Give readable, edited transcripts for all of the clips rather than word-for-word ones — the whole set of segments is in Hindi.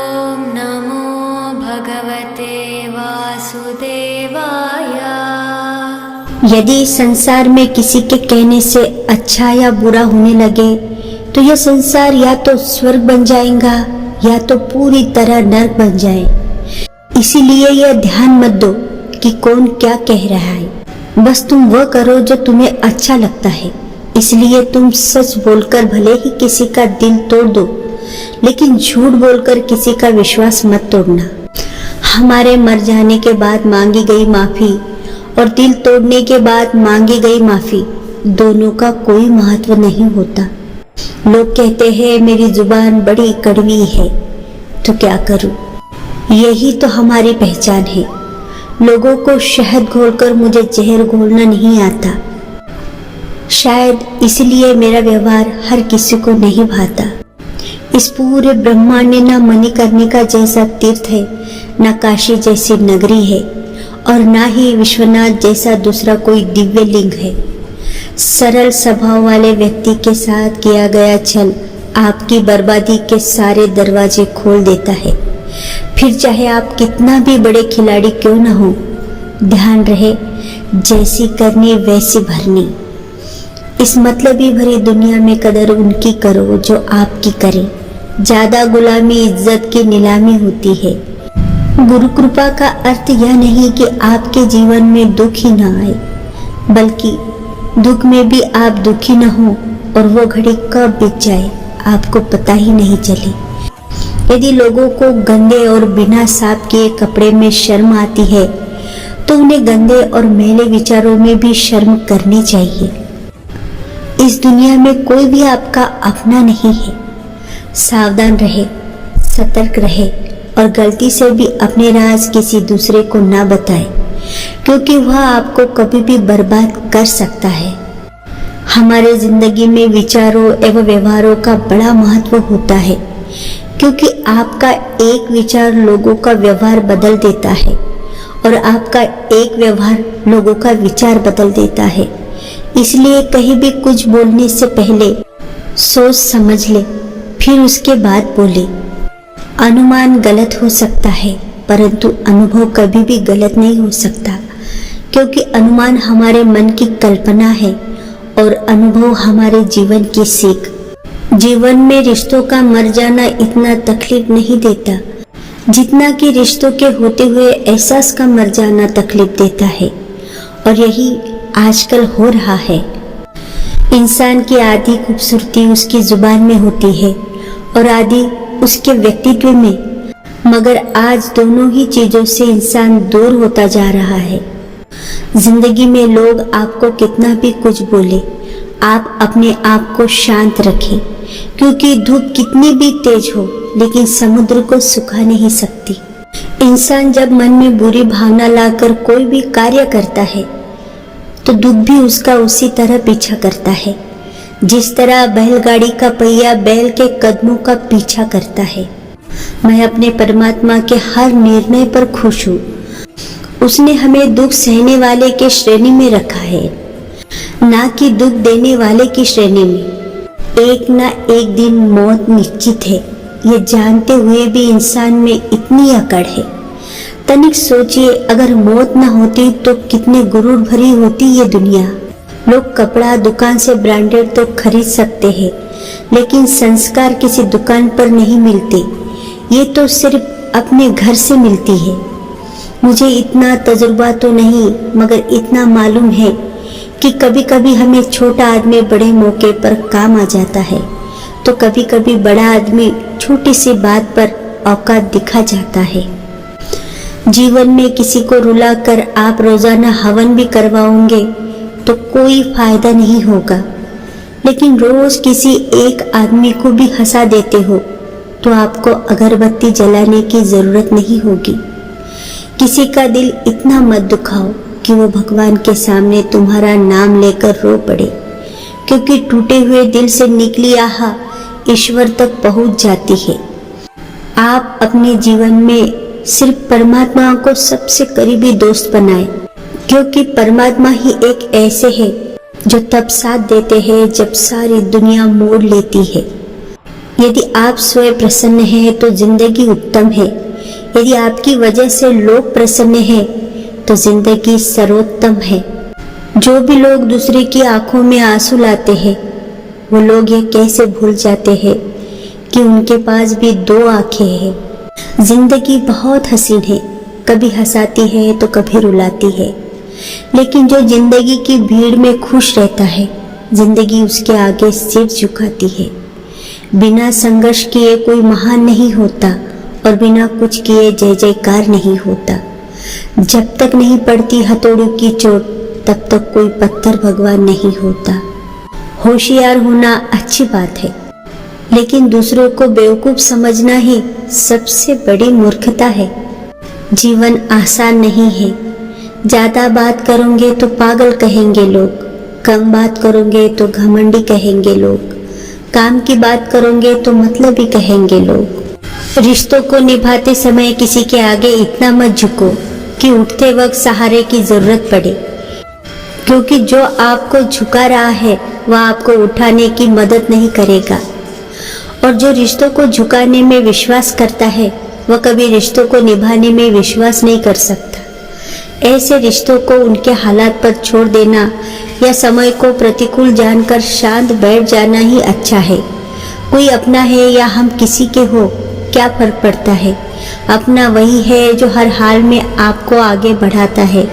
ओम नमो भगवते वासुदेवाय। यदि संसार में किसी के कहने से अच्छा या बुरा होने लगे तो यह संसार या तो स्वर्ग बन जाएगा या तो पूरी तरह नरक बन जाए। इसीलिए यह ध्यान मत दो कि कौन क्या कह रहा है, बस तुम वह करो जो तुम्हें अच्छा लगता है। इसलिए तुम सच बोलकर भले ही किसी का दिल तोड़ दो, लेकिन झूठ बोलकर किसी का विश्वास मत तोड़ना। हमारे मर जाने के बाद मांगी गई माफी और दिल तोड़ने के बाद मांगी गई माफी दोनों का कोई महत्व नहीं होता। लोग कहते हैं मेरी जुबान बड़ी कड़वी है, तो क्या करूं? यही तो हमारी पहचान है। लोगों को शहद घोलकर मुझे जहर घोलना नहीं आता। शायद इसलिए मेरा व्यवहार हर किसी को नहीं भाता। इस पूरे ब्रह्मांड में न मणिकर्णिका जैसा तीर्थ है, न काशी जैसी नगरी है और न ही विश्वनाथ जैसा दूसरा कोई दिव्य लिंग है। सरल स्वभाव वाले व्यक्ति के साथ किया गया छल आपकी बर्बादी के सारे दरवाजे खोल देता है। फिर चाहे आप कितना भी बड़े खिलाड़ी क्यों न हो, ध्यान रहे जैसी करनी वैसी भरनी। इस मतलबी भरी दुनिया में कदर उनकी करो जो आपकी करे। ज्यादा गुलामी इज्जत की नीलामी होती है। गुरु कृपा का अर्थ यह नहीं कि आपके जीवन में दुख ही न आए, बल्कि दुख में भी आप दुखी न हो और वो घड़ी कब बीत जाए आपको पता ही नहीं चले। यदि लोगों को गंदे और बिना साफ किए कपड़े में शर्म आती है तो उन्हें गंदे और मैले विचारों में भी शर्म करनी चाहिए। इस दुनिया में कोई भी आपका अपना नहीं है। सावधान रहे, सतर्क रहे और गलती से भी अपने राज किसी दूसरे को ना बताए, क्योंकि वह आपको कभी भी बर्बाद कर सकता है। हमारे जिंदगी में विचारों एवं व्यवहारों का बड़ा महत्व होता है, क्योंकि आपका एक विचार लोगों का व्यवहार बदल देता है और आपका एक व्यवहार लोगों का विचार बदल देता है। इसलिए कहीं भी कुछ बोलने से पहले सोच समझ ले, फिर उसके बाद बोले। अनुमान गलत हो सकता है, परंतु अनुभव कभी भी गलत नहीं हो सकता, क्योंकि अनुमान हमारे मन की कल्पना है और अनुभव हमारे जीवन की सीख। जीवन में रिश्तों का मर जाना इतना तकलीफ नहीं देता जितना कि रिश्तों के होते हुए एहसास का मर जाना तकलीफ देता है, और यही आजकल हो रहा है। इंसान की आधी खूबसूरती उसकी जुबान में होती है और आधी उसके व्यक्तित्व में, मगर आज दोनों ही चीजों से इंसान दूर होता जा रहा है। जिंदगी में लोग आपको कितना भी कुछ बोले, आप अपने आप को शांत रखें, क्योंकि धूप कितनी भी तेज हो लेकिन समुद्र को सुखा नहीं सकती। इंसान जब मन में बुरी भावना लाकर कोई भी कार्य करता है तो दुख भी उसका उसी तरह पीछा करता है, जिस तरह बैलगाड़ी का पहिया बैल के कदमों का पीछा करता है। मैं अपने परमात्मा के हर निर्णय पर खुश हूँ। उसने हमें दुख सहने वाले के श्रेणी में रखा है, ना कि दुख देने वाले की श्रेणी में। एक ना एक दिन मौत निश्चित है, ये जानते हुए भी इंसान में इतनी अकड़ है। तनिक सोचिए, अगर मौत न होती तो कितने गुरूर भरी होती ये दुनिया। लोग कपड़ा दुकान से ब्रांडेड तो खरीद सकते हैं, लेकिन संस्कार किसी दुकान पर नहीं मिलते। ये तो सिर्फ अपने घर से मिलती है। मुझे इतना तजुर्बा तो नहीं, मगर इतना मालूम है कि कभी कभी हमें छोटा आदमी बड़े मौके पर काम आ जाता है, तो कभी कभी बड़ा आदमी छोटी सी बात पर औकात दिखा जाता है। जीवन में किसी को रुला कर आप रोजाना हवन भी करवाओगे तो कोई फायदा नहीं होगा, लेकिन रोज किसी एक आदमी को भी हंसा देते हो तो आपको अगरबत्ती जलाने की जरूरत नहीं होगी। किसी का दिल इतना मत दुखाओ कि वो भगवान के सामने तुम्हारा नाम लेकर रो पड़े, क्योंकि टूटे हुए दिल से निकली आह ईश्वर तक पहुंच जाती है। आप अपने जीवन में सिर्फ परमात्मा को सबसे करीबी दोस्त बनाए, क्योंकि परमात्मा ही एक ऐसे है जो तब साथ देते हैं जब सारी दुनिया मोड़ लेती है। यदि आप स्वयं प्रसन्न हैं तो जिंदगी उत्तम है। यदि आपकी वजह से लोग प्रसन्न हैं तो जिंदगी सर्वोत्तम है। जो भी लोग दूसरे की आंखों में आंसू लाते हैं, वो लोग ये कैसे भूल जाते हैं कि उनके पास भी दो आंखें हैं। जिंदगी बहुत हसीन है, कभी हंसाती है तो कभी रुलाती है, लेकिन जो जिंदगी की भीड़ में खुश रहता है, जिंदगी उसके आगे सिर झुकाती है। बिना संघर्ष किए कोई महान नहीं होता और बिना कुछ किए जय जयकार नहीं होता। जब तक नहीं पड़ती हथौड़ों की चोट, तब तक कोई पत्थर भगवान नहीं होता। होशियार होना अच्छी बात है, लेकिन दूसरों को बेवकूफ समझना ही सबसे बड़ी मूर्खता है। जीवन आसान नहीं है। ज्यादा बात करोगे तो पागल कहेंगे लोग, कम बात करोगे तो घमंडी कहेंगे लोग, काम की बात करोगे तो मतलबी कहेंगे लोग। रिश्तों को निभाते समय किसी के आगे इतना मत झुको कि उठते वक्त सहारे की जरूरत पड़े, क्योंकि जो आपको झुका रहा है वह आपको उठाने की मदद नहीं करेगा। और जो रिश्तों को झुकाने में विश्वास करता है वह कभी रिश्तों को निभाने में विश्वास नहीं कर सकता। ऐसे रिश्तों को उनके हालात पर छोड़ देना या समय को प्रतिकूल जानकर शांत बैठ जाना ही अच्छा है। कोई अपना है या हम किसी के हो, क्या फर्क पड़ता है। अपना वही है जो हर हाल में आपको आगे बढ़ाता है।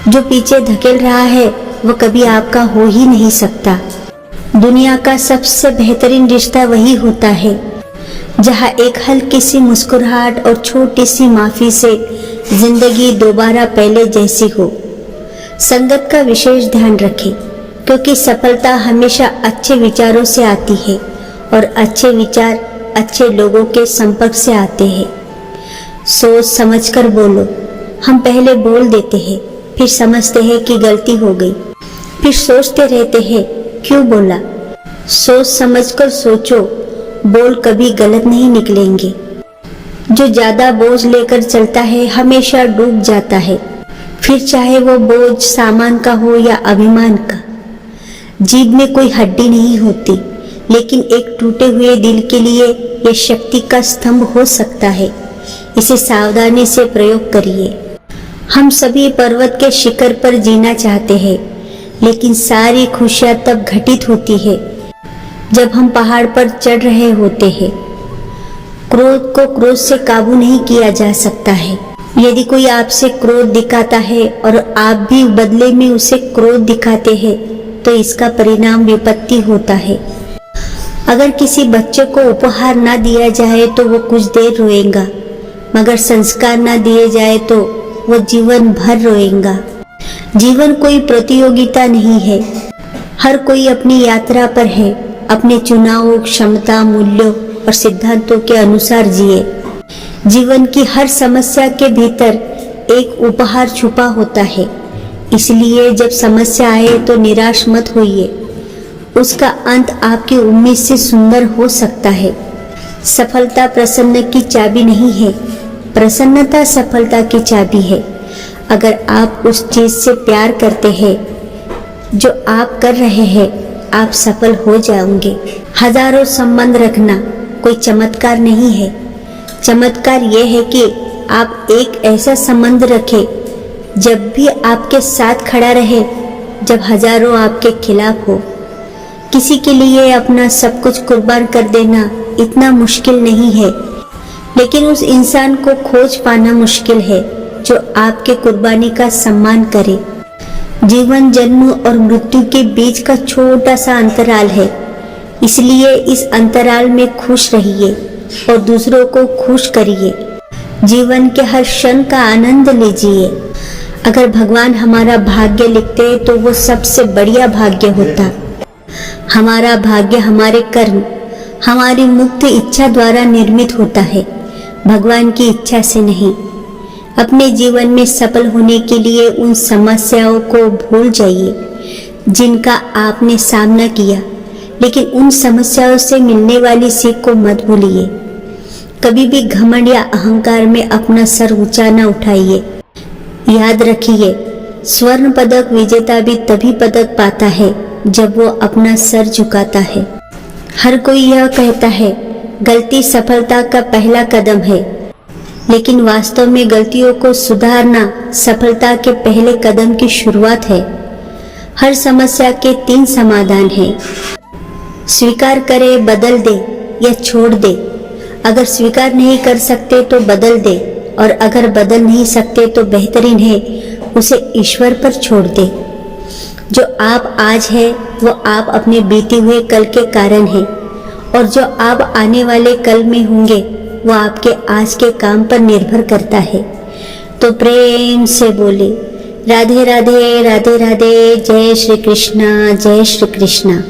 जो पीछे धकेल रहा है वह कभी आपका हो ही नहीं सकता। दुनिया का सबसे बेहतरीन रिश्ता वही होता है जहाँ एक हल्की सी मुस्कुराहट और छोटी सी माफी से जिंदगी दोबारा पहले जैसी हो। संगत का विशेष ध्यान रखें, क्योंकि सफलता हमेशा अच्छे विचारों से आती है और अच्छे विचार अच्छे लोगों के संपर्क से आते हैं। सोच समझकर बोलो। हम पहले बोल देते हैं, फिर समझते हैं कि गलती हो गई, फिर सोचते रहते हैं क्यों बोला। सोच समझकर सोचो, बोल कभी गलत नहीं निकलेंगे। जो ज्यादा बोझ लेकर चलता है हमेशा डूब जाता है, फिर चाहे वो बोझ सामान का हो या अभिमान का। जीभ में कोई हड्डी नहीं होती, लेकिन एक टूटे हुए दिल के लिए यह शक्ति का स्तंभ हो सकता है। इसे सावधानी से प्रयोग करिए। हम सभी पर्वत के शिखर पर जीना चाहते हैं, लेकिन सारी खुशियां तब घटित होती है जब हम पहाड़ पर चढ़ रहे होते हैं। क्रोध को क्रोध से काबू नहीं किया जा सकता है। यदि कोई आपसे क्रोध दिखाता है और आप भी बदले में उसे क्रोध दिखाते हैं, तो इसका परिणाम विपत्ति होता है। अगर किसी बच्चे को उपहार ना दिया जाए तो वो कुछ देर रोएगा, मगर संस्कार ना दिए जाए तो वो जीवन भर रोएगा। जीवन कोई प्रतियोगिता नहीं है। हर कोई अपनी यात्रा पर है। अपने चुनावों, क्षमता, मूल्यों और सिद्धांतों के अनुसार जिए। जीवन की हर समस्या के भीतर एक उपहार छुपा होता है। इसलिए जब समस्या आए तो निराश मत होइए। उसका अंत आपकी उम्मीद से सुंदर हो सकता है। सफलता प्रसन्न की चाबी नहीं है, प्रसन्नता सफलता की चाबी है। अगर आप उस चीज से प्यार करते हैं जो आप कर रहे हैं, आप सफल हो जाओगे। हजारों संबंध रखना कोई चमत्कार नहीं है। चमत्कार यह है कि आप एक ऐसा संबंध रखें जब भी आपके साथ खड़ा रहे, जब हजारों आपके खिलाफ हो। किसी के लिए अपना सब कुछ कुर्बान कर देना इतना मुश्किल नहीं है, लेकिन उस इंसान को खोज पाना मुश्किल है जो आपके कुर्बानी का सम्मान करे। जीवन जन्म और मृत्यु के बीच का छोटा सा अंतराल है, इसलिए इस अंतराल में खुश रहिए और दूसरों को खुश करिए। जीवन के हर क्षण का आनंद लीजिए। अगर भगवान हमारा भाग्य लिखते तो वो सबसे बढ़िया भाग्य होता। हमारा भाग्य हमारे कर्म, हमारी मुक्त इच्छा द्वारा निर्मित होता है, भगवान की इच्छा से नहीं। अपने जीवन में सफल होने के लिए उन समस्याओं को भूल जाइए जिनका आपने सामना किया, लेकिन उन समस्याओं से मिलने वाली सीख को मत भूलिए। कभी भी घमंड या अहंकार में अपना सर ऊंचा न उठाइए। याद रखिए, स्वर्ण पदक विजेता भी तभी पदक पाता है जब वो अपना सर झुकाता है। हर कोई यह कहता है गलती सफलता का पहला कदम है, लेकिन वास्तव में गलतियों को सुधारना सफलता के पहले कदम की शुरुआत है। हर समस्या के 3 समाधान हैं। स्वीकार करे, बदल दे या छोड़ दे। अगर स्वीकार नहीं कर सकते तो बदल दे, और अगर बदल नहीं सकते तो बेहतरीन है उसे ईश्वर पर छोड़ दे। जो आप आज है वो आप अपने बीते हुए कल के कारण है, और जो आप आने वाले कल में होंगे वो आपके आज के काम पर निर्भर करता है। तो प्रेम से बोले राधे राधे, राधे राधे, जय श्री कृष्णा, जय श्री कृष्णा।